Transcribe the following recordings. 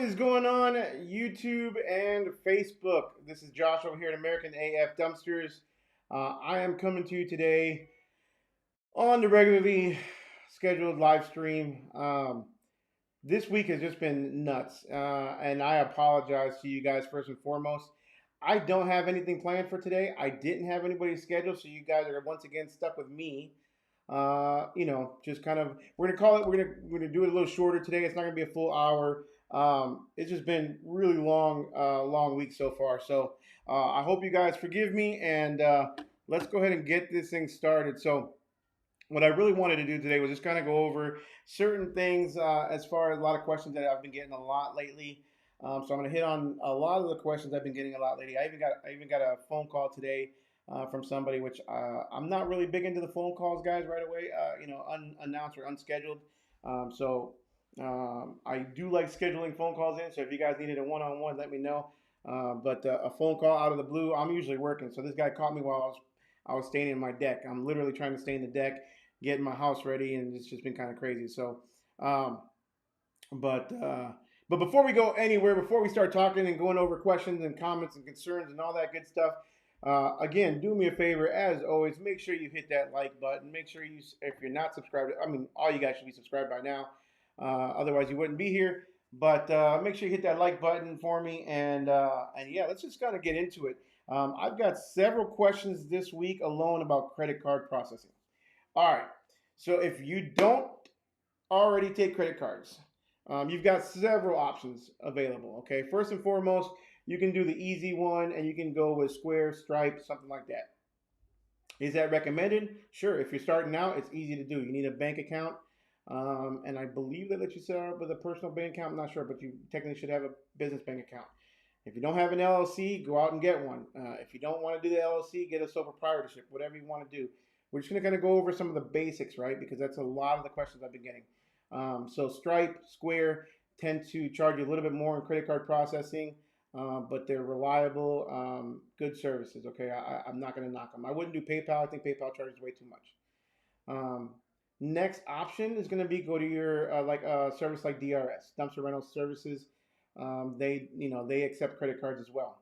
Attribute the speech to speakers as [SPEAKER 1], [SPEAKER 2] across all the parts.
[SPEAKER 1] is going on, YouTube and Facebook? This is Josh over here at American AF Dumpsters. I am coming to you today on the regularly scheduled live stream. This week has just been nuts, and I apologize to you guys first and foremost. I don't have anything planned for today. I didn't have anybody scheduled, so you guys are once again stuck with me. Just kind of we're gonna call it. We're gonna do it a little shorter today. It's not gonna be a full hour. It's just been really long week so far. So I hope you guys forgive me, and let's go ahead and get this thing started. So what I really wanted to do today was just kind of go over certain things as far as a lot of questions that I've been getting a lot lately. So I'm going to hit on a lot of the questions I've been getting a lot lately. I even got a phone call today from somebody, which I'm not really big into the phone calls, guys, right away. Unannounced or unscheduled. I do like scheduling phone calls in. So if you guys needed a one-on-one, let me know. But a phone call out of the blue, I'm usually working. So this guy caught me while I was staying in my deck. I'm literally trying to stay in the deck, getting my house ready, and it's just been kind of crazy. So, but before we go anywhere, before we start talking and going over questions and comments and concerns and all that good stuff, again, do me a favor, as always, make sure you hit that like button. Make sure if you're not subscribed, I mean, all you guys should be subscribed by now. Otherwise, you wouldn't be here. But make sure you hit that like button for me, and yeah, let's just kind of get into it. I've got several questions this week alone about credit card processing. All right, so if you don't already take credit cards, you've got several options available. Okay, first and foremost, you can do the easy one, and you can go with Square, Stripe, something like that. Is that recommended? Sure. If you're starting out, it's easy to do. You need a bank account, and I believe they let you set up with a personal bank account. I'm not sure, but you technically should have a business bank account. If you don't have an LLC, go out and get one. If you don't want to do the LLC, get a sole proprietorship, whatever you want to do. We're just going to kind of go over some of the basics, right? Because that's a lot of the questions I've been getting. So Stripe, Square tend to charge you a little bit more in credit card processing, but they're reliable, good services. Okay, I'm not going to knock them. I wouldn't do PayPal. I think PayPal charges way too much. Next option is going to be go to your service like DRS, Dumpster Rental Services. They accept credit cards as well.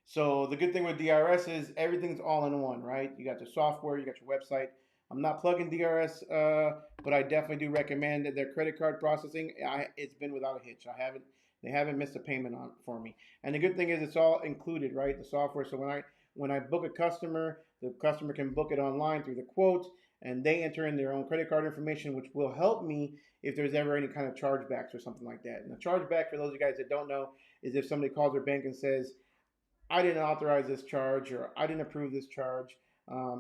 [SPEAKER 1] So the good thing with DRS is everything's all in one, right? You got your software, you got your website. I'm not plugging DRS, but I definitely do recommend that their credit card processing. It's been without a hitch. They haven't missed a payment for me. And the good thing is it's all included, right? The software. So when I book a customer, the customer can book it online through the quote, and they enter in their own credit card information, which will help me if there's ever any kind of chargebacks or something like that. And a chargeback, for those of you guys that don't know, is if somebody calls their bank and says, I didn't authorize this charge, or I didn't approve this charge.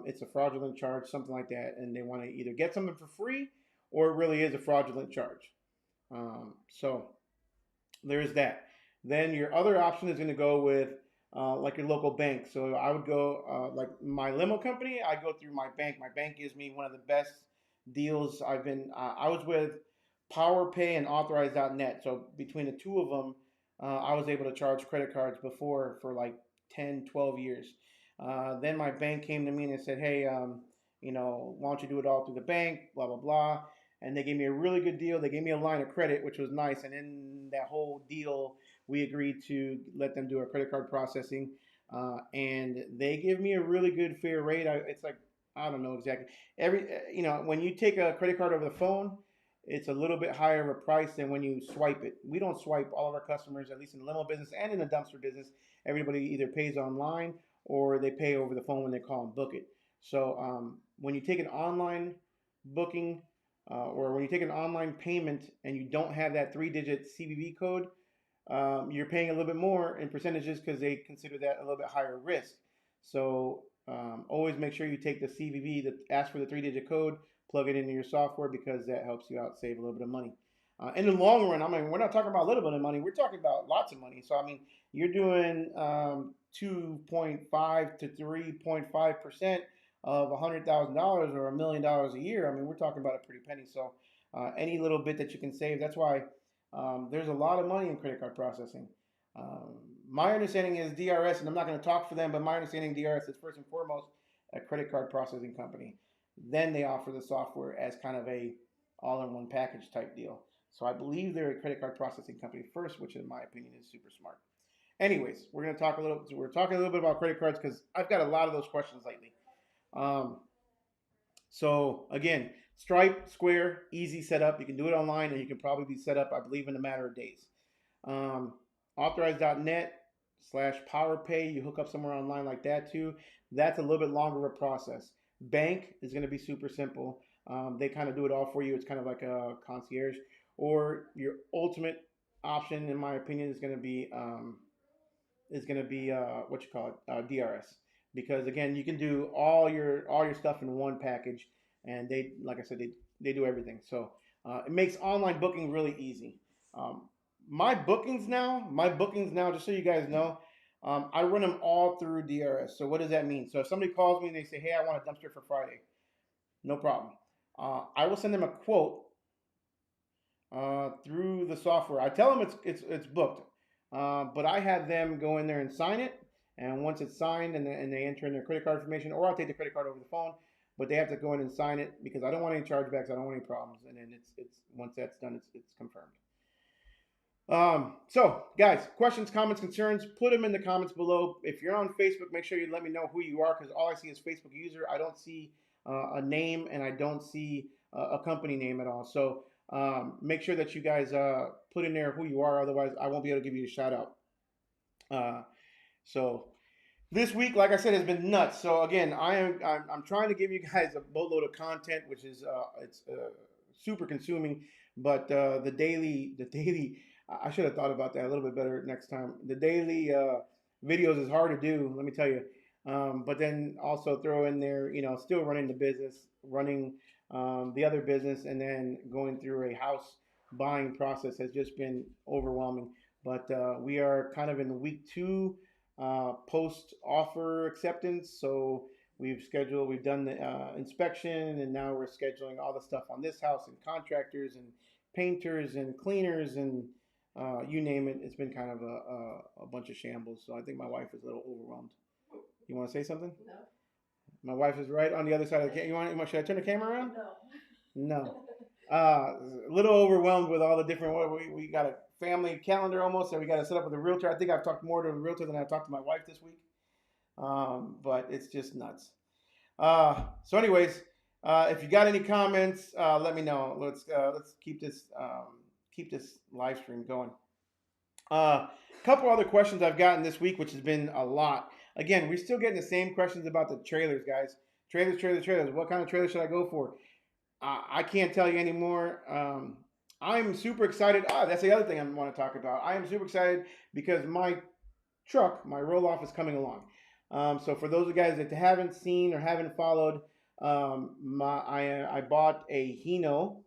[SPEAKER 1] It's a fraudulent charge, something like that, and they want to either get something for free or it really is a fraudulent charge. So there's that. Then your other option is going to go with like your local bank. So I would go like my limo company. I go through my bank. My bank gives me one of the best deals. I was with PowerPay and Authorize.net. So between the two of them, I was able to charge credit cards before for like 10, 12 years. Then my bank came to me and said, hey, why don't you do it all through the bank, blah, blah, blah. And they gave me a really good deal. They gave me a line of credit, which was nice. And in that whole deal, we agreed to let them do our credit card processing. And they give me a really good fair rate. It's like, I don't know exactly. When you take a credit card over the phone, it's a little bit higher of a price than when you swipe it. We don't swipe. All of our customers, at least in the limo business and in the dumpster business, everybody either pays online or they pay over the phone when they call and book it. So when you take an online booking or when you take an online payment and you don't have that 3-digit CVV code, you're paying a little bit more in percentages because they consider that a little bit higher risk. So always make sure you take the CVV, ask for the 3-digit code, plug it into your software, because that helps you out, save a little bit of money. In the long run, I mean, we're not talking about a little bit of money. We're talking about lots of money. So, I mean, you're doing 2.5 to 3.5% of $100,000 or $1 million a year. I mean, we're talking about a pretty penny. So any little bit that you can save, that's why there's a lot of money in credit card processing. My understanding is DRS, and I'm not going to talk for them, but my understanding DRS is first and foremost a credit card processing company. Then they offer the software as kind of a all-in-one package type deal. So I believe they're a credit card processing company first, which in my opinion is super smart. Anyways, we're talking a little bit about credit cards because I've got a lot of those questions lately. Um, so again, Stripe, Square, easy setup. You can do it online, and you can probably be set up, I believe, in a matter of days. Authorize.net/PowerPay. You hook up somewhere online like that too. That's a little bit longer of a process. Bank is going to be super simple. They kind of do it all for you. It's kind of like a concierge. Or your ultimate option, in my opinion, is going to be what you call it, DRS, because again, you can do all your stuff in one package, and they, like I said, they do everything. So it makes online booking really easy. My bookings now, just so you guys know, I run them all through DRS. So what does that mean? So if somebody calls me and they say, hey, I want a dumpster for Friday, no problem. I will send them a quote through the software. I tell them it's booked, but I have them go in there and sign it. And once it's signed and they enter in their credit card information, or I'll take the credit card over the phone, but they have to go in and sign it because I don't want any chargebacks. I don't want any problems. And then it's once that's done, it's confirmed. So guys, questions, comments, concerns, put them in the comments below. If you're on Facebook, make sure you let me know who you are, because all I see is Facebook user. I don't see a name, and I don't see a company name at all. So make sure that you guys put in there who you are. Otherwise, I won't be able to give you a shout out. So this week, like I said, has been nuts. So again, I'm trying to give you guys a boatload of content, which is it's super consuming. But the daily, I should have thought about that a little bit better next time. The daily videos is hard to do, let me tell you. But then also throw in there, still running the business, running the other business, and then going through a house buying process has just been overwhelming. But we are kind of in week 2 post offer acceptance. So we've done the inspection, and now we're scheduling all the stuff on this house, and contractors and painters and cleaners and you name it. It's been kind of a bunch of shambles. So I think my wife is a little overwhelmed. You want to say something?
[SPEAKER 2] No.
[SPEAKER 1] My wife is right on the other side of the camera. Should I turn the camera around?
[SPEAKER 2] No.
[SPEAKER 1] A little overwhelmed with all the different. We got a family calendar almost that we got to set up with a realtor. I think I've talked more to a realtor than I've talked to my wife this week. But it's just nuts. So anyways, if you got any comments, let me know. Let's keep this live stream going. Couple other questions I've gotten this week, which has been a lot. Again, we're still getting the same questions about the trailers, guys. Trailers. What kind of trailer should I go for? I can't tell you anymore. I'm super excited. That's the other thing I want to talk about. I am super excited because my truck, my roll-off, is coming along. So for those of you guys that haven't seen or haven't followed, I bought a Hino.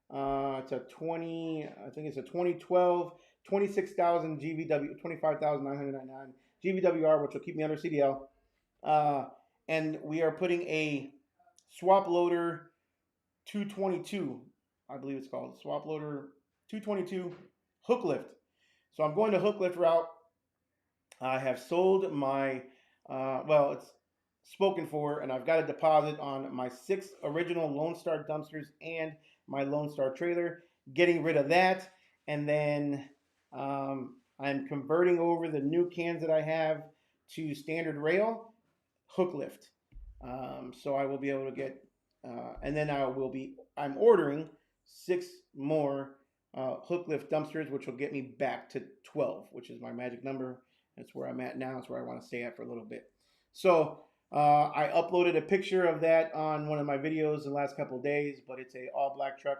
[SPEAKER 1] It's a 2012, 26,000 GVW, 25,999 GVWR, which will keep me under CDL. And we are putting a swap loader 222, I believe it's called, swap loader 222 hook lift. So I'm going to hook lift route. I have sold my, it's spoken for, and I've got a deposit on my 6 original Lone Star dumpsters and my Lone Star trailer, getting rid of that. And then I'm converting over the new cans that I have to standard rail hook lift. So I will be able to get, and then I'm ordering 6 more hook lift dumpsters, which will get me back to 12, which is my magic number. That's where I'm at now. It's where I want to stay at for a little bit. So I uploaded a picture of that on one of my videos in the last couple of days, but it's a all black truck,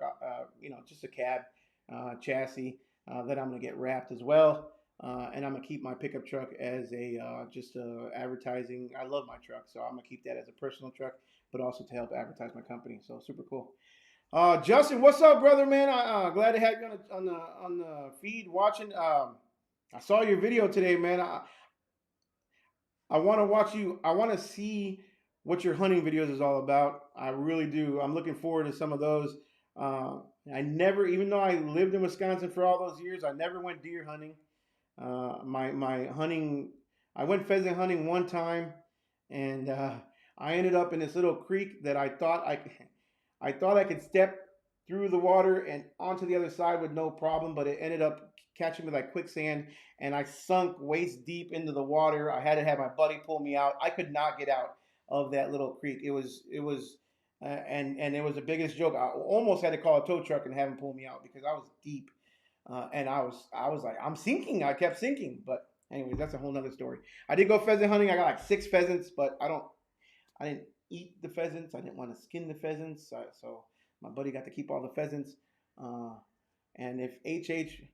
[SPEAKER 1] just a cab chassis that I'm going to get wrapped as well. And I'm going to keep my pickup truck as just advertising. I love my truck, so I'm going to keep that as a personal truck, but also to help advertise my company. So super cool. Justin, what's up, brother, man? Glad to have you on the feed watching. I saw your video today, man. I want to watch you. I want to see what your hunting videos is all about. I really do. I'm looking forward to some of those. I never, even though I lived in Wisconsin for all those years, I never went deer hunting. My hunting, I went pheasant hunting one time, and I ended up in this little creek that I thought I could step through the water and onto the other side with no problem, but it ended up catching me like quicksand, and I sunk waist deep into the water. I had to have my buddy pull me out. I could not get out of that little creek. And it was the biggest joke. I almost had to call a tow truck and have him pull me out because I was deep, and I was like, I'm sinking. I kept sinking, but anyways, that's a whole nother story. I did go pheasant hunting. I got like 6 pheasants, but I didn't eat the pheasants. I didn't want to skin the pheasants, so my buddy got to keep all the pheasants. And if HHP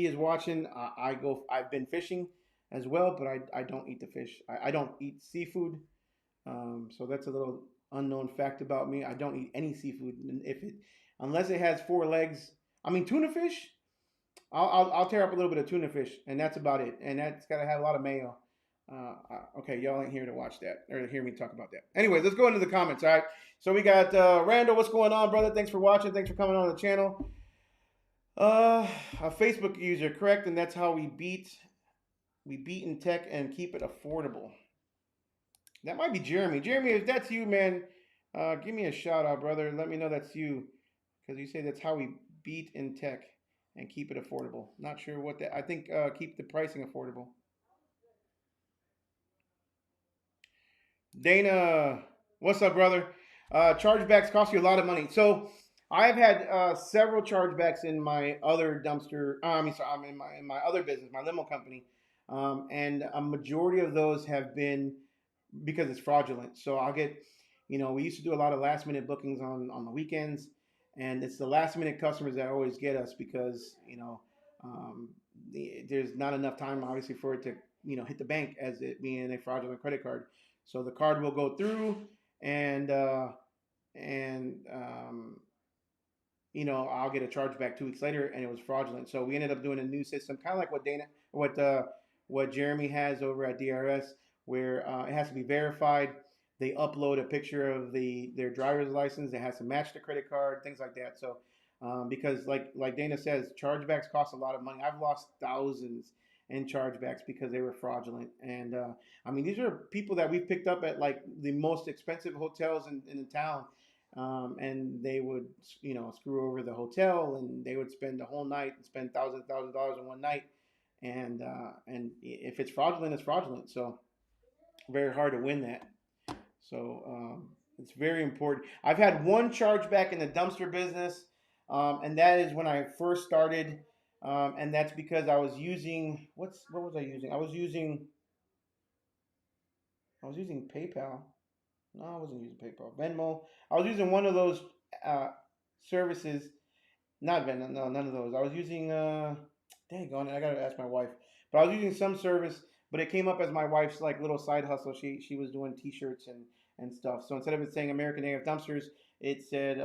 [SPEAKER 1] is watching, I've been fishing as well, but I don't eat the fish. I don't eat seafood. So that's a little unknown fact about me. I don't eat any seafood unless it has 4 legs. I mean, tuna fish. I'll tear up a little bit of tuna fish, and that's about it. And that's got to have a lot of mayo. Okay, y'all ain't here to watch that or to hear me talk about that. Anyways, let's go into the comments. All right. So we got Randall. What's going on, brother? Thanks for watching. Thanks for coming on the channel. A Facebook user, correct, and that's how we beat in tech and keep it affordable. That might be Jeremy. Jeremy, if that's you, man, give me a shout out, brother. Let me know that's you, because you say that's how we beat in tech and keep it affordable. Not sure what that. I think keep the pricing affordable. Dana, what's up, brother? Chargebacks cost you a lot of money. So I've had several chargebacks in my other dumpster. I'm in my other business, my limo company, and a majority of those have been because it's fraudulent. So I'll get, we used to do a lot of last minute bookings on the weekends, and it's the last minute customers that always get us because there's not enough time obviously for it to hit the bank as it being a fraudulent credit card. So the card will go through, and I'll get a chargeback 2 weeks later, and it was fraudulent. So we ended up doing a new system, kind of like what Jeremy has over at DRS, where it has to be verified. They upload a picture of their driver's license. It has to match the credit card, things like that. So because like Dana says, chargebacks cost a lot of money. I've lost thousands in chargebacks because they were fraudulent. And I mean, these are people that we've picked up at like the most expensive hotels in the town. And they would, screw over the hotel, and they would spend the whole night and spend thousands of dollars in one night. And if it's fraudulent, it's fraudulent. So very hard to win that. So it's very important. I've had one chargeback in the dumpster business, and that is when I first started. And that's because I was using what was I using? I was using PayPal. No, I wasn't using PayPal. Venmo. I was using one of those services. Not Venmo. No, none of those. I was using. Dang on it. I gotta ask my wife. But I was using some service, but it came up as my wife's like little side hustle. She was doing T-shirts and stuff. So instead of it saying American AF Dumpsters, it said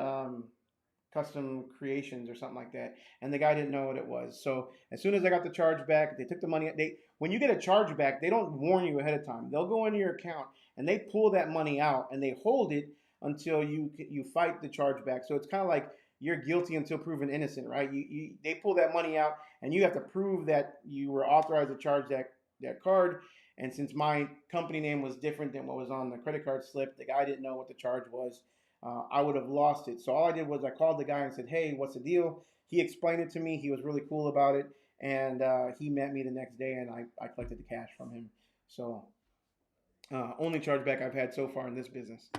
[SPEAKER 1] Custom Creations or something like that, and the guy didn't know what it was. So as soon as I got the charge back, they took the money. When you get a charge back, they don't warn you ahead of time. They'll go into your account and they pull that money out and they hold it until you fight the charge back. So it's kind of like you're guilty until proven innocent, right? They pull that money out and you have to prove that you were authorized to charge that card. And since my company name was different than what was on the credit card slip, the guy didn't know what the charge was. I would have lost it. So all I did was I called the guy and said, hey, what's the deal? He explained it to me. He was really cool about it. And he met me the next day, and I collected the cash from him. So only chargeback I've had so far in this business.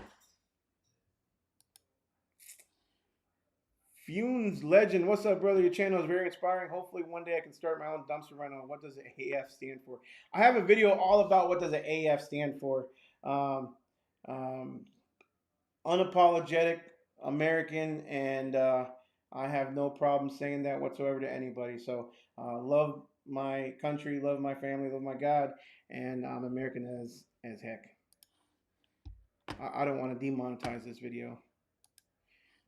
[SPEAKER 1] Funes Legend, what's up, brother? Your channel is very inspiring. Hopefully one day I can start my own dumpster rental. What does the AF stand for? I have a video all about what does the AF stand for. Unapologetic American, and I have no problem saying that whatsoever to anybody. So love my country, love my family, love my God, and I'm American as heck. I don't want to demonetize this video.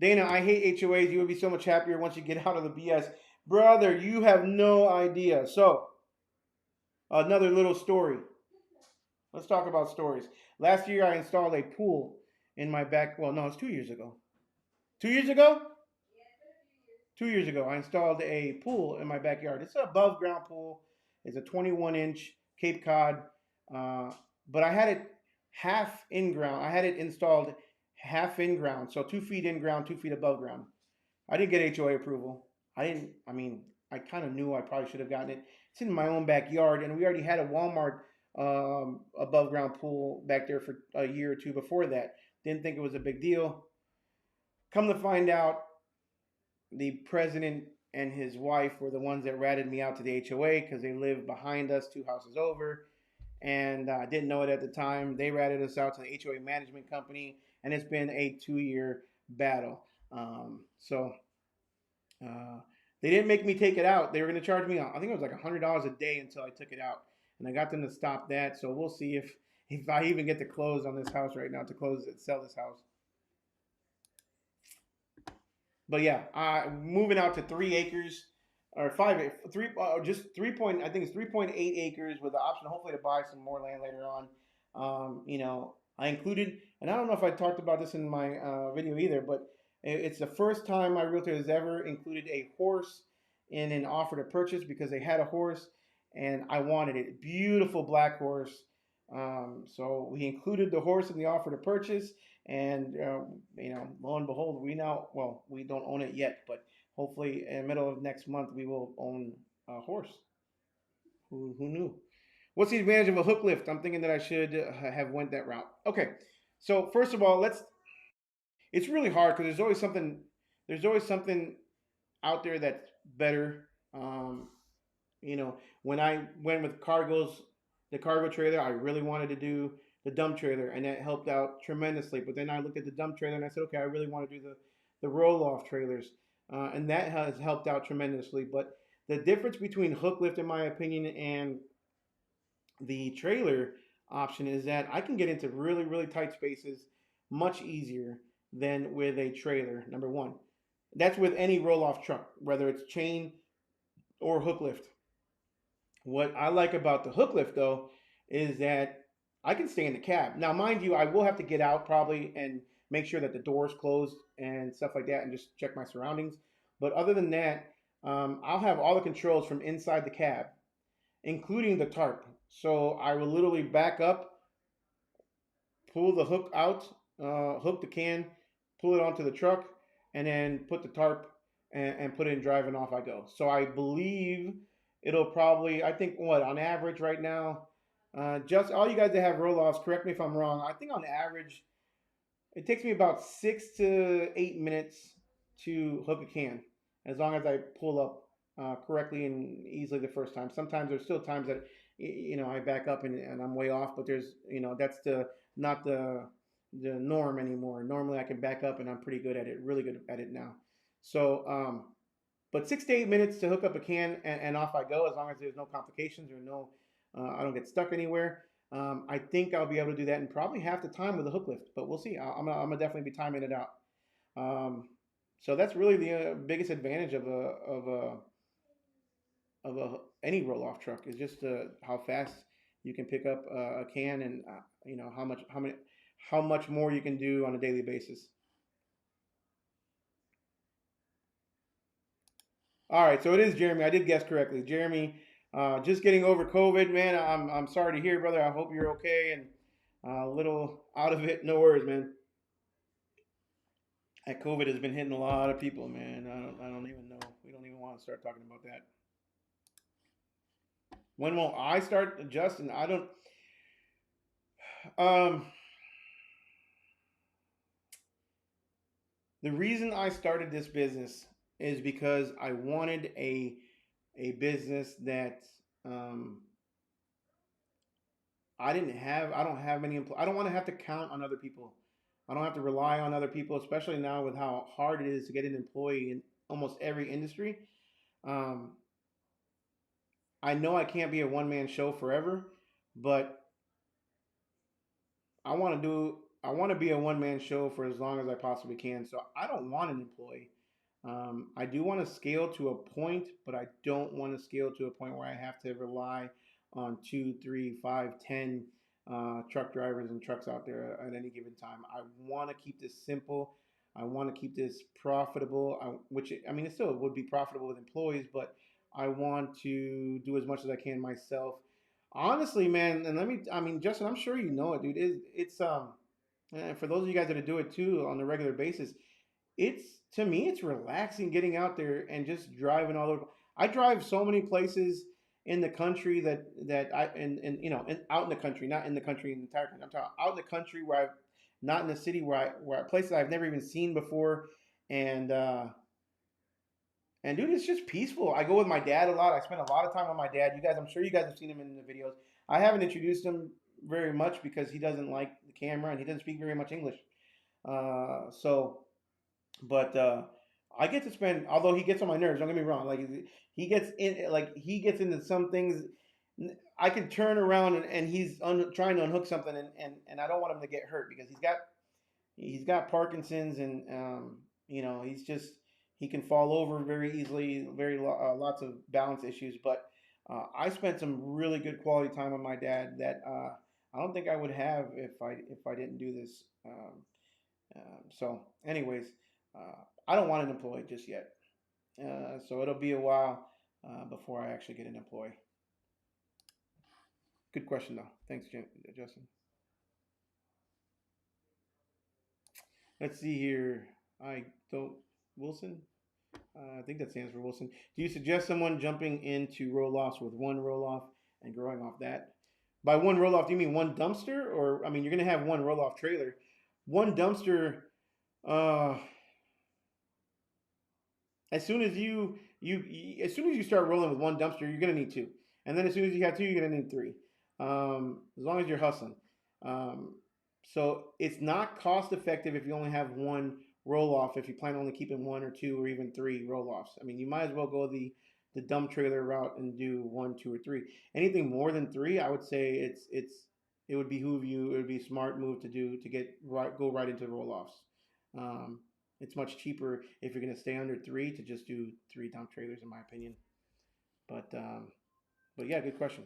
[SPEAKER 1] Dana, I hate HOAs. You would be so much happier once you get out of the BS. Brother, you have no idea. So, another little story. Let's talk about stories. Last year, I installed a pool in my back. Well, no, it's 2 years ago. 2 years ago? 2 years ago, I installed a pool in my backyard. It's an above ground pool. It's a 21-inch Cape Cod. But I had it half in ground. I had it installed half in ground, so 2 feet in ground, 2 feet above ground. I didn't get HOA approval. I didn't. I mean, I kind of knew I probably should have gotten it. It's in my own backyard, and we already had a Walmart above ground pool back there for a year or two before that. Didn't think it was a big deal. Come to find out, the president and his wife were the ones that ratted me out to the HOA because they live behind us, 2 houses over, and I didn't know it at the time. They ratted us out to the HOA management company, and it's been a 2 year battle. So uh, they didn't make me take it out. They were going to charge me, I think it was like $100 a day until I took it out, and I got them to stop that. So we'll see if I even get to close on this house right now, to close it, sell this house. But yeah, moving out to 3 acres or 5, just 3 point. I think it's 3.8 acres with the option, hopefully, to buy some more land later on. I included, and I don't know if I talked about this in my video either, but it's the first time my realtor has ever included a horse in an offer to purchase because they had a horse and I wanted it. Beautiful black horse. So we included the horse in the offer to purchase, and lo and behold, we don't own it yet, but hopefully in the middle of next month we will own a horse. Who knew? What's the advantage of a hook lift? I'm thinking that I should have went that route. Okay, so first of all, let's. It's really hard because there's always something. There's always something out there that's better. When I went with the cargo trailer, I really wanted to do the dump trailer, and that helped out tremendously. But then I looked at the dump trailer and I said, okay, I really want to do the roll off trailers, and that has helped out tremendously. But the difference between hook lift, in my opinion, and the trailer option is that I can get into really, really tight spaces much easier than with a trailer. Number one, that's with any roll off truck, whether it's chain or hook lift. What I like about the hook lift, though, is that I can stay in the cab. Now, mind you, I will have to get out probably and make sure that the door's closed and stuff like that and just check my surroundings. But other than that, I'll have all the controls from inside the cab, including the tarp. So I will literally back up, pull the hook out, hook the can, pull it onto the truck, and then put the tarp and put it in drive, and off I go. So I believe it'll probably, I think, what, on average right now, just all you guys that have roll offs, correct me if I'm wrong, I think on average, it takes me about 6 to 8 minutes to hook a can, as long as I pull up correctly and easily the first time. Sometimes there's still times that I back up and I'm way off, but there's that's not the norm anymore. Normally I can back up and I'm pretty good at it, really good at it now. So but 6 to 8 minutes to hook up a can, and off I go, as long as there's no complications or I don't get stuck anywhere. I think I'll be able to do that in probably half the time with a hook lift, but we'll see. I'm gonna definitely be timing it out. So that's really the biggest advantage of any roll off truck, is just how fast you can pick up a can, and how much more you can do on a daily basis. All right, so it is Jeremy. I did guess correctly. Jeremy, just getting over COVID, man. I'm sorry to hear, brother. I hope you're okay and a little out of it. No worries, man. That COVID has been hitting a lot of people, man. I don't even know. We don't even want to start talking about that. When will I start adjusting? I don't. Um, the reason I started this business is because I wanted a business that I don't have many employees. I don't want to have to count on other people. I don't have to rely on other people, especially now with how hard it is to get an employee in almost every industry. Um, I know I can't be a one man show forever, but I want to be a one man show for as long as I possibly can. So I don't want an employee. I do want to scale to a point, but I don't want to scale to a point where I have to rely on 2, 3, 5, 10 truck drivers and trucks out there at any given time. I want to keep this simple. I want to keep this profitable, which, I mean, it still would be profitable with employees, but I want to do as much as I can myself. Honestly, man, and I mean, Justin, I'm sure you know it, dude. And for those of you guys that do it too on a regular basis, it's to me it's relaxing getting out there and just driving all over. I drive so many places in the country that I and you know out in the country, not in the country in the entire country. I'm talking out in the country where I not in the city where places I've never even seen before, and and dude, it's just peaceful. I go with my dad a lot. I spend a lot of time with my dad. You guys, I'm sure you guys have seen him in the videos. I haven't introduced him very much because he doesn't like the camera and he doesn't speak very much English. So but I get to spend, although he gets on my nerves. Don't get me wrong. Like he gets into some things. I can turn around and he's trying to unhook something, and I don't want him to get hurt because he's got Parkinson's, and you know he can fall over very easily. Lots of balance issues. But I spent some really good quality time with my dad that I don't think I would have if I didn't do this. So, anyways, I don't want an employee just yet. So it'll be a while before I actually get an employee. Good question, though. Thanks, Justin. Let's see here. I don't. Wilson? I think that stands for Wilson. Do you suggest someone jumping into roll offs with one roll off and growing off that? By one roll off, do you mean one dumpster? Or, I mean, you're going to have one roll off trailer. One dumpster, uh, as soon as as soon as you start rolling with one dumpster, you're gonna need two, and then as soon as you have two, you're gonna need three. As long as you're hustling. Um, so it's not cost effective if you only have one roll off. If you plan on only keeping one or two or even three roll offs, I mean, you might as well go the dump trailer route and do one, two, or three. Anything more than three, I would say it would behoove you. It would be a smart move to do to go right into roll offs. Um, it's much cheaper if you're going to stay under three to just do three dump trailers, in my opinion. But yeah, good question.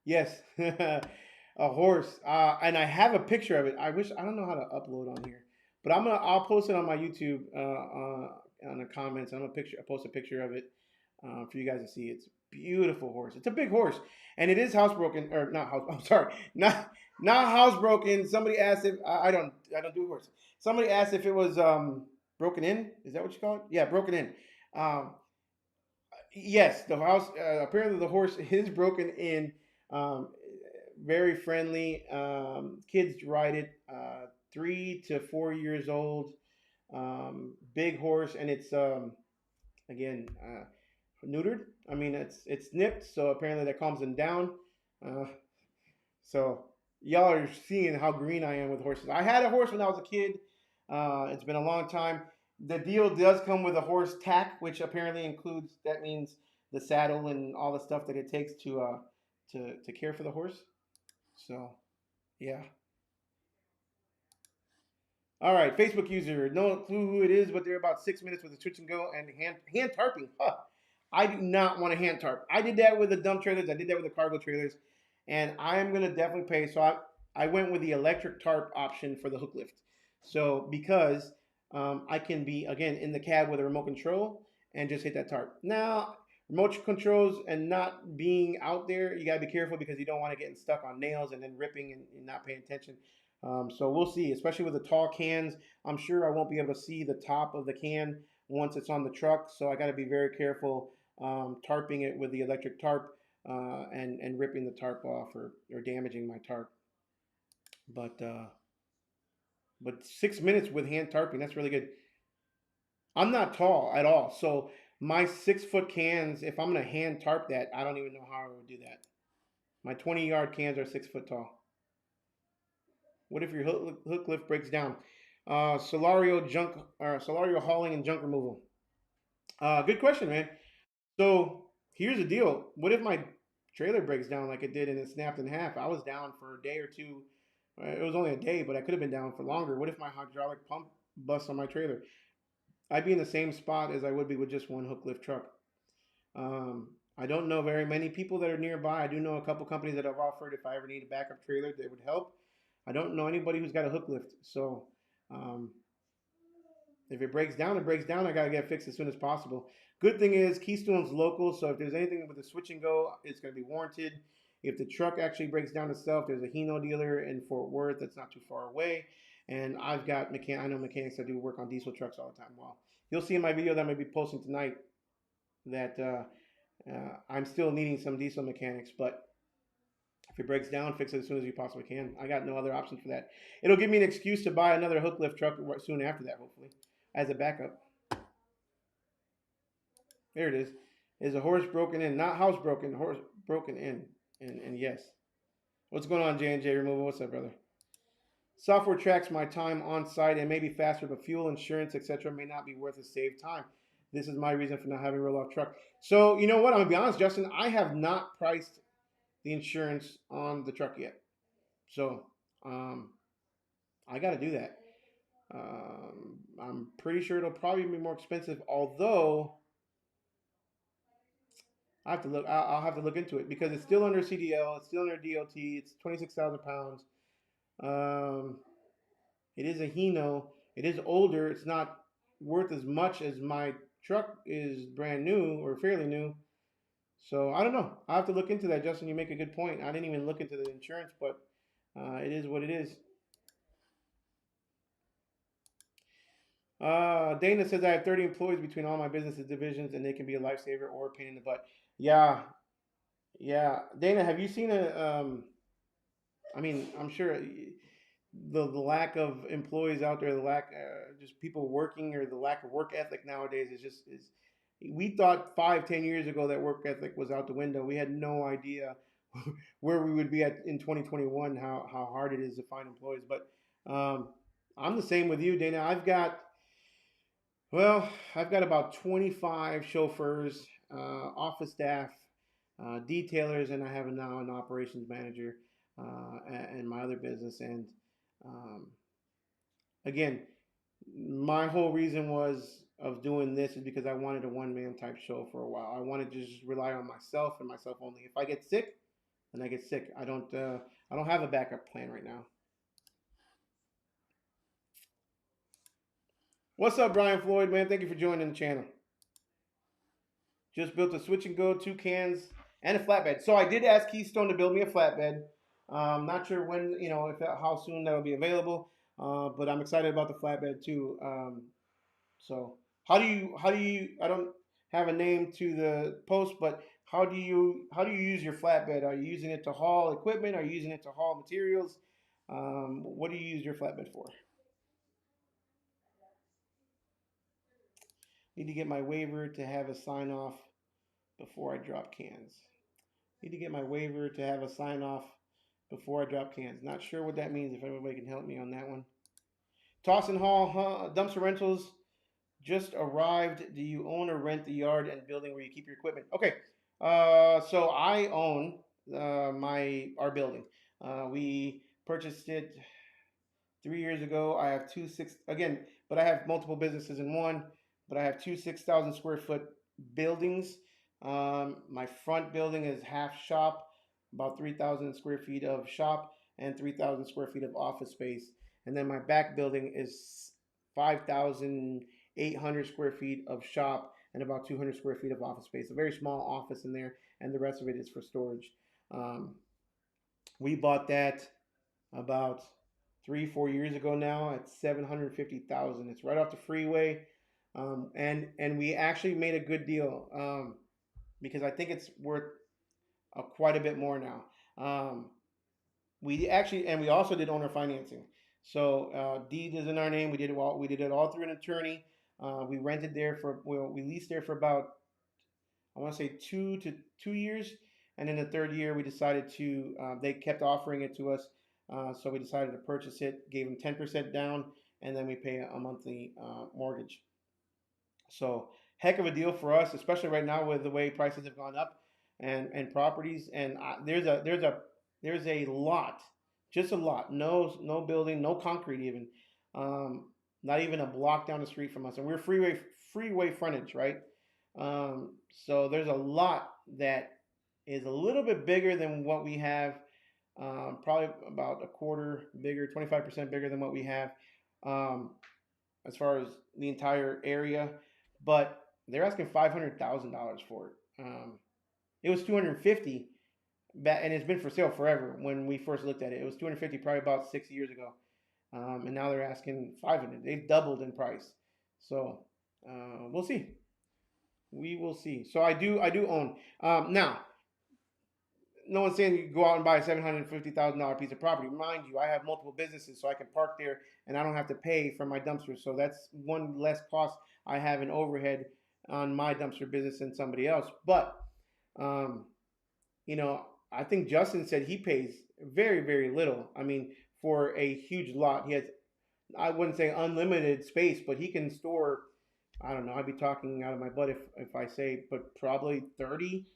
[SPEAKER 1] Yes, a horse, and I have a picture of it. I don't know how to upload on here, but I'll post it on my YouTube on the comments. I'll post a picture of it for you guys to see. It's a beautiful horse. It's a big horse, and it is housebroken or not house. I'm sorry, not housebroken. Somebody asked if I don't do horses. Somebody asked if it was broken in. Is that what you call it? Yeah, broken in. Um, yes, the house. Apparently, the horse is broken in. Um, very friendly. Kids ride it. 3 to 4 years old. Big horse, and it's again neutered. I mean, it's nipped, so apparently that calms them down. Uh, so y'all are seeing how green I am with horses. I had a horse when I was a kid. It's been a long time. The deal does come with a horse tack, which apparently includes that means the saddle and all the stuff that it takes to care for the horse. So yeah. All right, Facebook user, no clue who it is, but they're about 6 minutes with a switch and go and hand tarping. Huh. I do not want a hand tarp. I did that with the dump trailers. I did that with the cargo trailers, and I'm gonna definitely pay. So I went with the electric tarp option for the hook lift. So because I can be again in the cab with a remote control and just hit that tarp. Now remote controls and not being out there, you gotta be careful because you don't want to get stuck on nails and then ripping and not paying attention. So we'll see, especially with the tall cans. I'm sure I won't be able to see the top of the can once it's on the truck. So I got to be very careful tarping it with the electric tarp and ripping the tarp off or damaging my tarp. But uh, but 6 minutes with hand tarping, that's really good. I'm not tall at all. So my 6 foot cans, if I'm going to hand tarp that, I don't even know how I would do that. My 20-yard cans are 6 foot tall. What if your hook lift breaks down? Solario hauling and junk removal. Good question, man. So here's the deal. What if my trailer breaks down like it did and it snapped in half? I was down for a day or two. It was only a day, but I could have been down for longer. What if my hydraulic pump busts on my trailer? I'd be in the same spot as I would be with just one hook lift truck. I don't know very many people that are nearby. I do know a couple companies that have offered if I ever need a backup trailer, they would help. I don't know anybody who's got a hook lift. So um, if it breaks down, it breaks down. I got to get it fixed as soon as possible. Good thing is Keystone's local. So if there's anything with the switch and go, it's going to be warranted. If the truck actually breaks down itself, there's a Hino dealer in Fort Worth that's not too far away. And I've got I know mechanics that do work on diesel trucks all the time. Well, you'll see in my video that I'm going to be posting tonight that I'm still needing some diesel mechanics, but if it breaks down, fix it as soon as you possibly can. I got no other option for that. It'll give me an excuse to buy another hook lift truck soon after that, hopefully, as a backup. There it is. Is a horse broken in? Not house broken, horse broken in. And yes. What's going on, J&J Removal? What's up, brother? Software tracks my time on site and may be faster, but fuel, insurance, etc. may not be worth the saved time. This is my reason for not having a roll-off truck. So, you know what? I'm going to be honest, Justin. I have not priced the insurance on the truck yet. So, I got to do that. I'm pretty sure it'll probably be more expensive, although I have to look. I'll have to look into it because it's still under CDL. It's still under DOT. It's 26,000 pounds. It is a Hino. It is older. It's not worth as much as my truck is brand new or fairly new. So I don't know. I have to look into that, Justin. You make a good point. I didn't even look into the insurance, but it is what it is. Dana says I have 30 employees between all my business divisions, and they can be a lifesaver or a pain in the butt. Yeah. Dana, have you seen I mean, I'm sure the lack of employees out there, the lack just people working, or the lack of work ethic nowadays is. We thought 5-10 years ago that work ethic was out the window. We had no idea where we would be at in 2021, how hard it is to find employees. But I'm the same with you, Dana. I've got about 25 chauffeurs, office staff, detailers, and I have now an operations manager and my other business. And again, my whole reason of doing this is because I wanted a one-man type show for a while. I wanted to just rely on myself and myself only. If I get sick, then I get sick. I don't have a backup plan right now. What's up, Brian Floyd, man? Thank you for joining the channel. Just built a switch and go, 2 cans, and a flatbed. So I did ask Keystone to build me a flatbed. Not sure when, how soon that'll be available. But I'm excited about the flatbed too. So how do you? I don't have a name to the post, but how do you use your flatbed? Are you using it to haul equipment? Are you using it to haul materials? What do you use your flatbed for? Need to get my waiver to have a sign off before I drop cans. Need to get my waiver to have a sign off before I drop cans. Not sure what that means. If everybody can help me on that one. Toss and haul, dumpster rentals just arrived. Do you own or rent the yard and building where you keep your equipment? Okay, so I own our building. We purchased it 3 years ago. I have but I have multiple businesses in one. But I have 2 6,000 square foot buildings. My front building is half shop, about 3,000 square feet of shop and 3,000 square feet of office space. And then my back building is 5,800 square feet of shop and about 200 square feet of office space. A very small office in there, and the rest of it is for storage. We bought that about 3-4 years ago now at $750,000. It's right off the freeway. And we actually made a good deal because I think it's worth quite a bit more now. We also did owner financing. So deed is in our name. We did it all through an attorney. We rented there we leased there for about, I want to say 2 years, and in the 3rd year we decided to. They kept offering it to us, so we decided to purchase it. Gave them 10% down, and then we pay a monthly mortgage. So heck of a deal for us, especially right now with the way prices have gone up and properties. And there's a lot, just a lot. No building, no concrete even. Not even a block down the street from us, and we're freeway frontage, right? So there's a lot that is a little bit bigger than what we have. Probably about a quarter bigger, 25% bigger than what we have, as far as the entire area. But they're asking $500,000 for it. It was $250,000 and it's been for sale forever. When we first looked at it, it was 250 probably about 6 years ago, and now they're asking 500. They've doubled in price. So we'll see. We will see. So I do own. Now, no one's saying you go out and buy a $750,000 piece of property. Mind you, I have multiple businesses, so I can park there and I don't have to pay for my dumpsters. So that's one less cost I have in overhead on my dumpster business than somebody else. But um, you know, I think Justin said he pays very, very little. I mean, for a huge lot, he has, I wouldn't say unlimited space, but he can store, I don't know, I'd be talking out of my butt if I say, but probably 40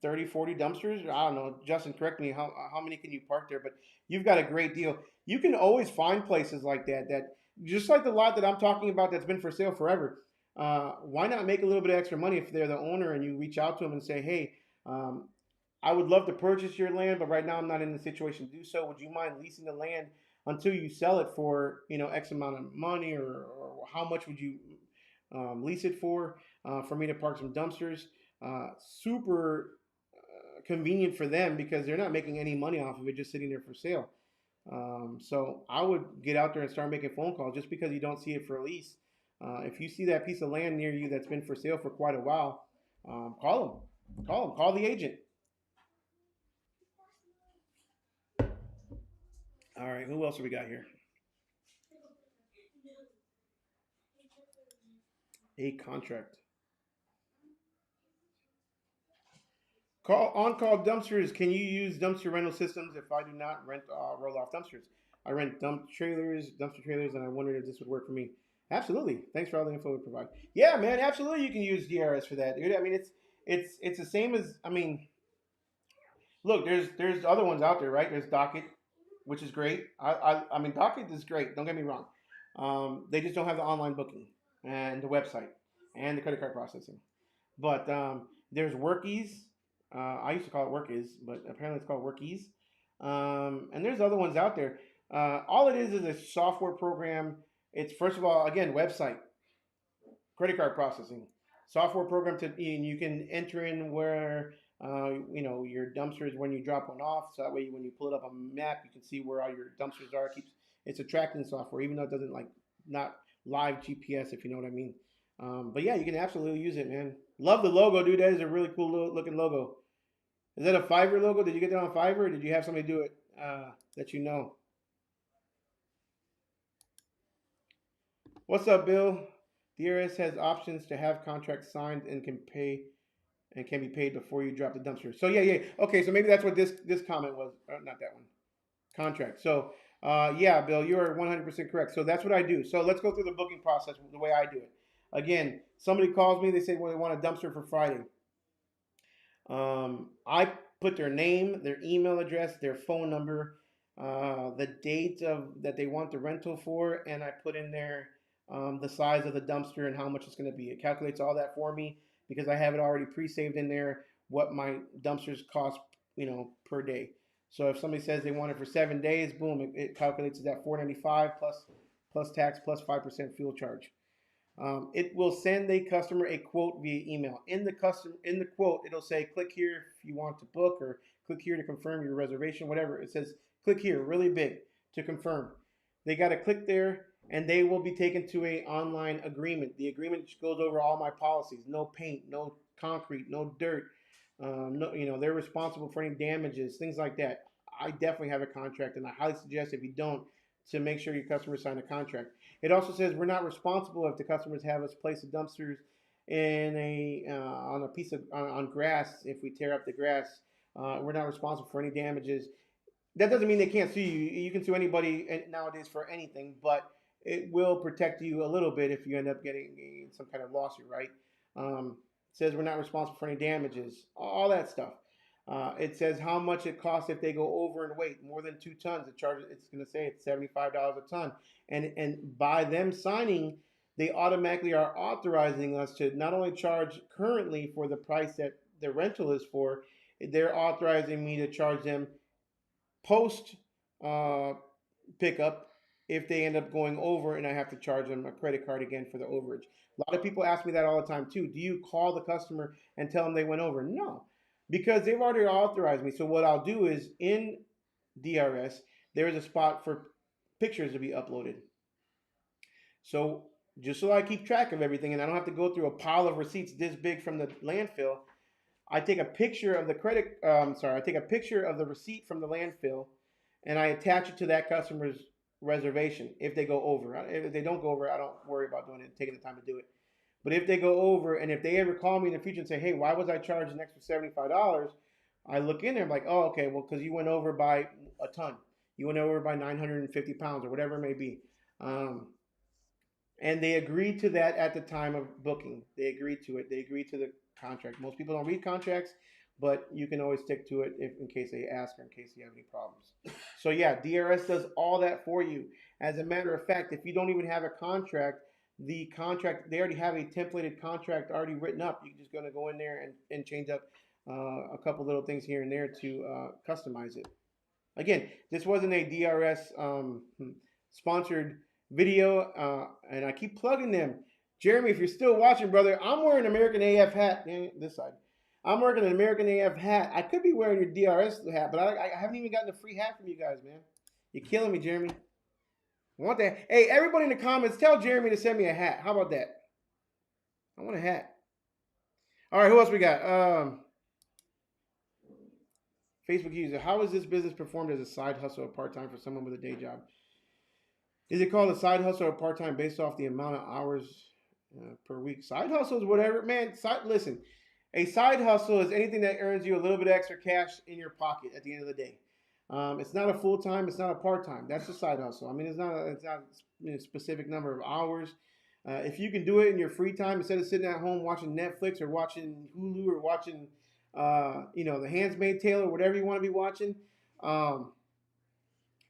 [SPEAKER 1] dumpsters. I don't know. Justin, correct me. How many can you park there? But you've got a great deal. You can always find places like that, that just like the lot that I'm talking about that's been for sale forever. Why not make a little bit of extra money if they're the owner and you reach out to them and say, hey, I would love to purchase your land, but right now I'm not in the situation to do so. Would you mind leasing the land until you sell it for, X amount of money, or how much would you lease it for me to park some dumpsters? Super convenient for them because they're not making any money off of it just sitting there for sale. So I would get out there and start making phone calls just because you don't see it for a lease. If you see that piece of land near you that's been for sale for quite a while, call them. Call the agent. All right, who else have we got here? A contract. On-call dumpsters. Can you use dumpster rental systems if I do not rent roll-off dumpsters? I rent dumpster trailers, and I wondered if this would work for me. Absolutely. Thanks for all the info we provide. Yeah, man, absolutely. You can use DRS for that, dude. I mean, it's the same as. I mean, look, there's other ones out there, right? There's Docket, which is great. I mean, Docket is great. Don't get me wrong. They just don't have the online booking and the website and the credit card processing. But there's Workies. I used to call it Workies, but apparently it's called Workies. And there's other ones out there. All it is a software program. It's first of all, again, website, credit card processing, software program to, and you can enter in where your dumpsters when you drop one off. So that way, when you pull it up on a map, you can see where all your dumpsters are. It's a tracking software, even though it doesn't not live GPS, if you know what I mean. But yeah, you can absolutely use it, man. Love the logo, dude. That is a really cool looking logo. Is that a Fiverr logo? Did you get that on Fiverr, or did you have somebody do it that you know? What's up, Bill? DRS has options to have contracts signed and can be paid before you drop the dumpster. So yeah. Okay, so maybe that's what this comment was. Not that one. Contract. So yeah, Bill, you are 100% correct. So that's what I do. So let's go through the booking process the way I do it. Again, somebody calls me. They say, well, they want a dumpster for Friday. I put their name, their email address, their phone number, the date of that they want the rental for, and I put in there the size of the dumpster and how much it's going to be. It calculates all that for me because I have it already pre-saved in there what my dumpsters cost, per day. So if somebody says they want it for 7 days, boom, it calculates that 495 plus tax plus 5% fuel charge. It will send a customer a quote via email. In the quote, it'll say click here if you want to book, or click here to confirm your reservation, whatever. It says click here really big to confirm. They got to click there, and they will be taken to a online agreement. The agreement goes over all my policies: no paint, no concrete, no dirt. No, they're responsible for any damages, things like that. I definitely have a contract, and I highly suggest if you don't, to make sure your customers sign a contract. It also says we're not responsible if the customers have us place the dumpsters in on a piece of on grass. If we tear up the grass, we're not responsible for any damages. That doesn't mean they can't sue you. You can sue anybody nowadays for anything, but it will protect you a little bit if you end up getting some kind of lawsuit, right? It says we're not responsible for any damages, all that stuff. It says how much it costs if they go over in weight, more than 2 tons. It's going to say it's $75 a ton, and by them signing, they automatically are authorizing us to not only charge currently for the price that the rental is for, they're authorizing me to charge them post uh, pickup if they end up going over and I have to charge them a credit card again for the overage. A lot of people ask me that all the time too. Do you call the customer and tell them they went over? No. Because they've already authorized me. So what I'll do is in DRS, there is a spot for pictures to be uploaded. So just so I keep track of everything and I don't have to go through a pile of receipts this big from the landfill, I take a picture of the I take a picture of the receipt from the landfill and I attach it to that customer's reservation if they go over. If they don't go over, I don't worry about doing it, taking the time to do it. But if they go over and if they ever call me in the future and say, hey, why was I charged an extra $75? I look in there, I'm like, oh, okay, well, because you went over by a ton. You went over by 950 pounds or whatever it may be. And they agreed to that at the time of booking. They agreed to it. They agreed to the contract. Most people don't read contracts, but you can always stick to it in case they ask or in case you have any problems. So yeah, DRS does all that for you. As a matter of fact, if you don't even have a contract, they already have a templated contract already written up. You're just going to go in there and change up a couple little things here and there to customize it. Again, this wasn't a DRS sponsored video, and I keep plugging them. Jeremy, if you're still watching, brother, I'm wearing an American AF hat. This side. I'm wearing an American AF hat. I could be wearing your DRS hat, but I haven't even gotten a free hat from you guys, man. You're killing me, Jeremy. I want that. Hey, everybody in the comments, tell Jeremy to send me a hat. How about that? I want a hat. All right, who else we got? Facebook user. How is this business performed as a side hustle or part-time for someone with a day job? Is it called a side hustle or part-time based off the amount of hours per week? Side hustle is whatever. Man, listen. A side hustle is anything that earns you a little bit of extra cash in your pocket at the end of the day. It's not a full-time. It's not a part-time. That's a side hustle. I mean, it's not a specific number of hours. If you can do it in your free time instead of sitting at home watching Netflix or watching Hulu or watching, The Handmaid's Tale or whatever you want to be watching,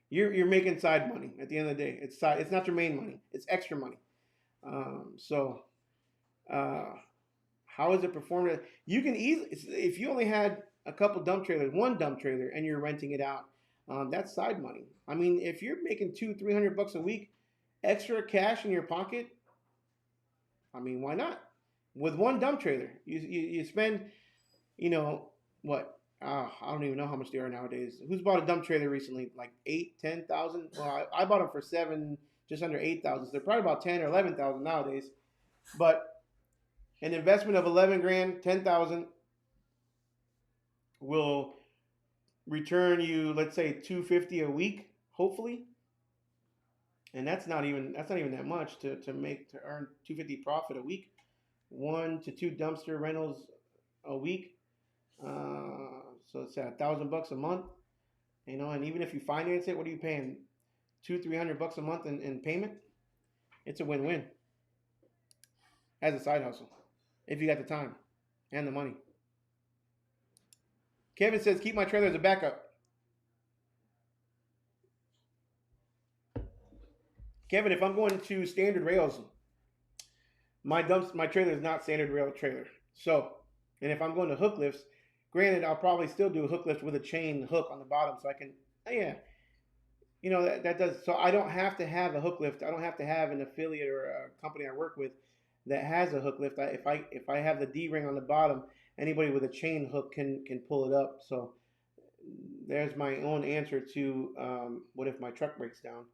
[SPEAKER 1] you're making side money at the end of the day. It's not your main money. It's extra money. How is it performed? You can easily, if you only had a couple dump trailers, one dump trailer, and you're renting it out, that's side money. I mean, if you're making $200-300 a week, extra cash in your pocket, I mean, why not? With one dump trailer, you spend, what? I don't even know how much they are nowadays. Who's bought a dump trailer recently? Like 8,000-10,000? Well, I bought them for just under 8,000. So they're probably about 10 or 11,000 nowadays. But an investment of 11 grand, 10,000 will return you, let's say, $250 a week, hopefully. And that's not even that much to earn $250 profit a week. 1 to 2 dumpster rentals a week. So it's $1,000 a month, and even if you finance it, what are you paying? $200-300 a month in payment? It's a win-win as a side hustle if you got the time and the money. Kevin says, keep my trailer as a backup. Kevin, if I'm going to standard rails, my trailer is not standard rail trailer. So, and if I'm going to hook lifts, granted, I'll probably still do a hook lift with a chain hook on the bottom, so I can, that does. So I don't have to have a hook lift. I don't have to have an affiliate or a company I work with that has a hook lift. If I have the D-ring on the bottom, anybody with a chain hook can pull it up. So there's my own answer to what if my truck breaks down.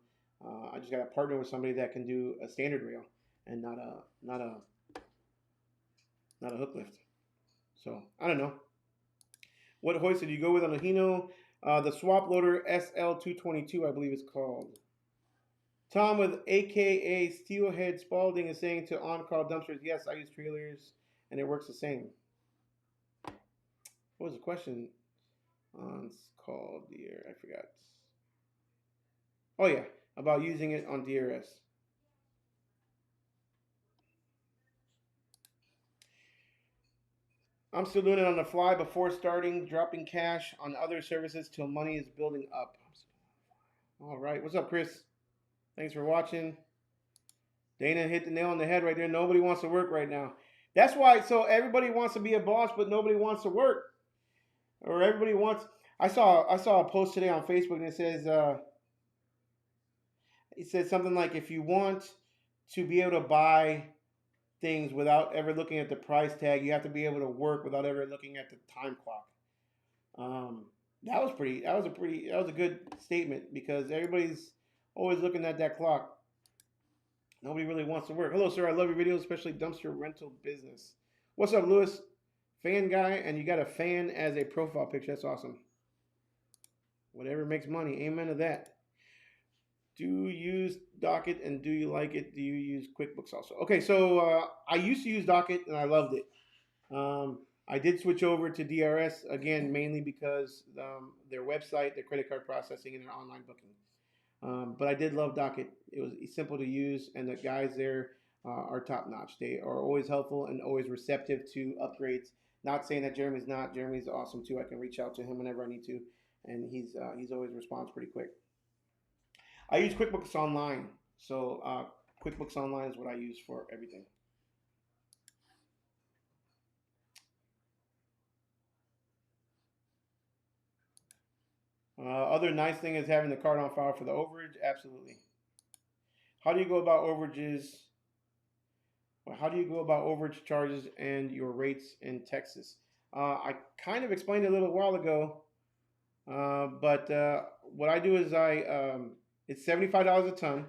[SPEAKER 1] I just got to partner with somebody that can do a standard rail and not a hook lift. So I don't know. What hoist did you go with on the Hino? The swap loader SL222, I believe it's called. Tom with AKA Steelhead Spalding is saying to on-call dumpsters, yes, I use trailers and it works the same. What was the question? It's called I forgot. Oh yeah, about using it on DRS. I'm still doing it on the fly before starting dropping cash on other services till money is building up. All right, what's up, Chris? Thanks for watching. Dana hit the nail on the head right there. Nobody wants to work right now. That's why. So everybody wants to be a boss, but nobody wants to work. Or everybody wants. I saw a post today on Facebook and it says something like, if you want to be able to buy things without ever looking at the price tag, you have to be able to work without ever looking at the time clock. Um, that was pretty. That was a pretty. That was a good statement because everybody's always looking at that clock. Nobody really wants to work. Hello, sir. I love your videos, especially dumpster rental business. What's up, Lewis? Fan guy, and you got a fan as a profile picture. That's awesome. Whatever makes money. Amen to that. Do you use Docket and do you like it? Do you use QuickBooks also? Okay, so I used to use Docket and I loved it. I did switch over to DRS again, mainly because their website, their credit card processing, and their online booking. But I did love Docket. It was simple to use, and the guys there are top notch. They are always helpful and always receptive to upgrades. Not saying that Jeremy's not. Jeremy's awesome too. I can reach out to him whenever I need to, and he's always responds pretty quick. I use QuickBooks Online, so QuickBooks Online is what I use for everything. Other nice thing is having the card on file for the overage. Absolutely. How do you go about overages? Well, how do you go about overage charges and your rates in Texas? I kind of explained it a little while ago, but what I do is it's $75 a ton.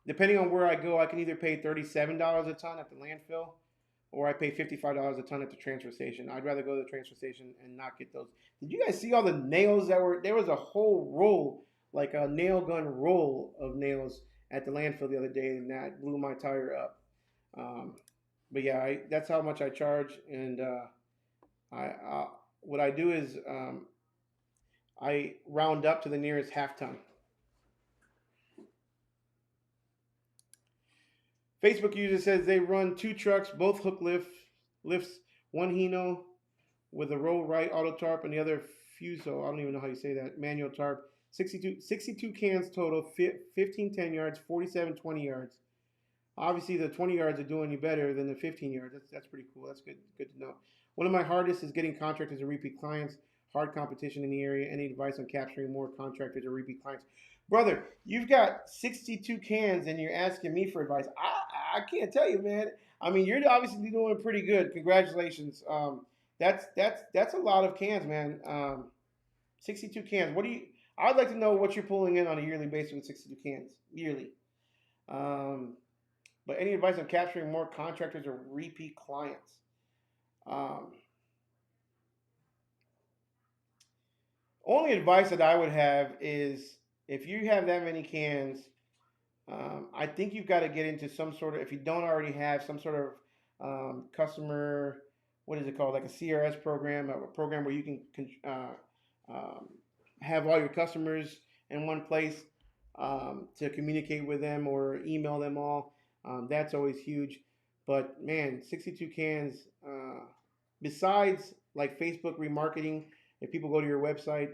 [SPEAKER 1] Depending on where I go, I can either pay $37 a ton at the landfill, or I pay $55 a ton at the transfer station. I'd rather go to the transfer station and not get those. Did you guys see all the nails that were there? Was a whole roll, like a nail gun roll of nails at the landfill the other day, and that blew my tire up. Um, but yeah, that's how much I charge, and what I do is I round up to the nearest half ton. Facebook user says they run 2 trucks, both hook lifts, one Hino with a roll right auto tarp and the other Fuso. I don't even know how you say that. Manual tarp. 62 cans total, 15 10 yards, 47 20 yards. Obviously, the 20 yards are doing you better than the 15 yards. That's pretty cool. That's good to know. One of my hardest is getting contractors and repeat clients. Hard competition in the area. Any advice on capturing more contractors or repeat clients? Brother, you've got 62 cans and you're asking me for advice. I can't tell you, man. I mean, you're obviously doing pretty good. Congratulations. That's a lot of cans, man. 62 cans. I'd like to know what you're pulling in on a yearly basis with 62 cans yearly. But any advice on capturing more contractors or repeat clients? Only advice that I would have is if you have that many cans, I think you've got to get into some sort of, if you don't already have some sort of customer, what is it called, like a CRS program, a program where you can have all your customers in one place to communicate with them or email them all. That's always huge. But man, 62 cans, besides like Facebook remarketing, if people go to your website,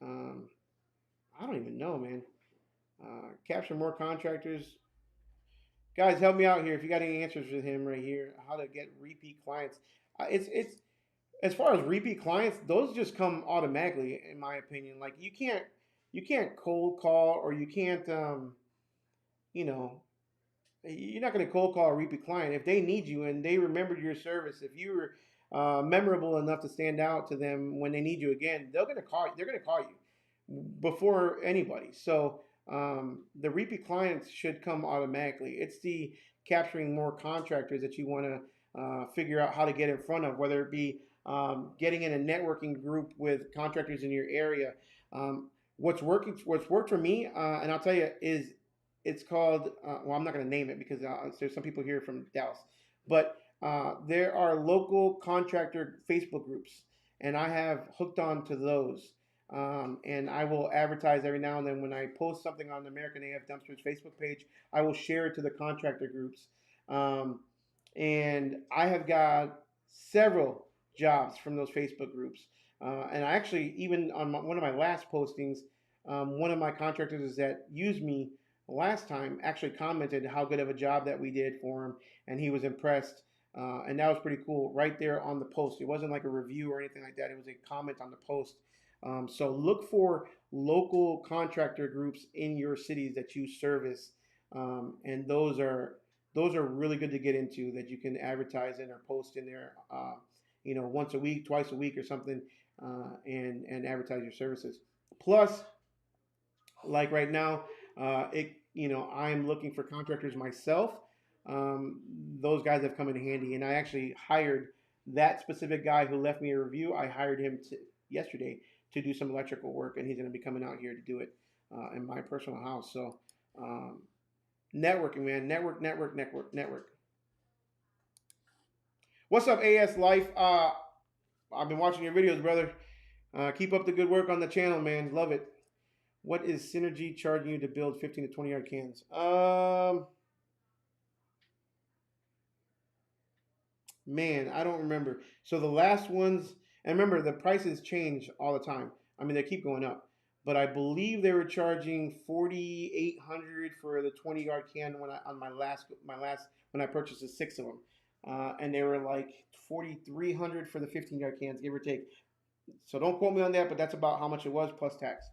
[SPEAKER 1] I don't even know, man. Capture more contractors. Guys, help me out here. If you got any answers for him right here, how to get repeat clients. It's as far as repeat clients, those just come automatically, in my opinion. Like you can't cold call, or you can't you know, you're not going to cold call a repeat client if they need you and they remembered your service. If you were memorable enough to stand out to them when they need you again, they're going to call you. They're going to call you before anybody. So the repeat clients should come automatically. It's the capturing more contractors that you want to figure out how to get in front of, whether it be getting in a networking group with contractors in your area. What's worked for me, and I'll tell you, is it's called, well, I'm not going to name it because there's some people here from Dallas, but there are local contractor Facebook groups, and I have hooked on to those. And I will advertise every now and then when I post something on the American AF Dumpsters Facebook page. I will share it to the contractor groups. And I have got several jobs from those Facebook groups. And I actually, even on one of my last postings, one of my contractors that used me last time actually commented how good of a job that we did for him, and he was impressed. And that was pretty cool right there on the post. It wasn't like a review or anything like that. It was a comment on the post. So look for local contractor groups in your cities that you service, and those are really good to get into, that you can advertise in or post in there, once a week, twice a week or something. and advertise your services. Plus, like right now, I'm looking for contractors myself. Those guys have come in handy, and I actually hired that specific guy who left me a review. I hired him yesterday to do some electrical work, and he's going to be coming out here to do it in my personal house. So, networking, man, network. What's up, AS Life? I've been watching your videos, brother. Keep up the good work on the channel, man. Love it. What is Synergy charging you to build 15 to 20 yard cans? Man, I don't remember. So the last ones, and remember the prices change all the time. I mean, they keep going up, but I believe they were charging 4,800 for the 20-yard can when my last when I purchased the 6 of them, and they were like 4,300 for the 15-yard cans, give or take. So don't quote me on that, but that's about how much it was plus tax.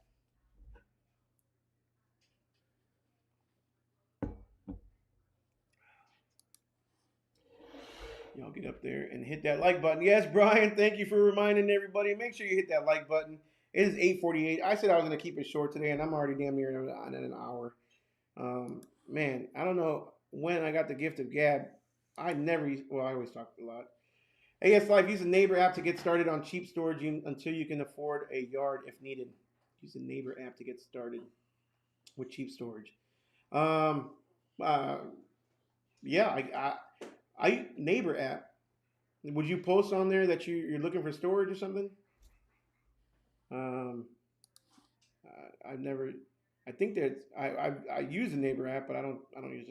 [SPEAKER 1] Y'all get up there and hit that like button. Yes, Brian, thank you for reminding everybody. Make sure you hit that like button. It is 8:48. I said I was going to keep it short today, and I'm already damn near in an hour. Man, I don't know when I got the gift of gab. I always talk a lot. AS Live, use a neighbor app to get started on cheap storage until you can afford a yard if needed. Use the neighbor app to get started with cheap storage. Yeah, I neighbor app. Would you post on there that you're looking for storage or something? I've never. I think that I use the neighbor app, but I don't use it.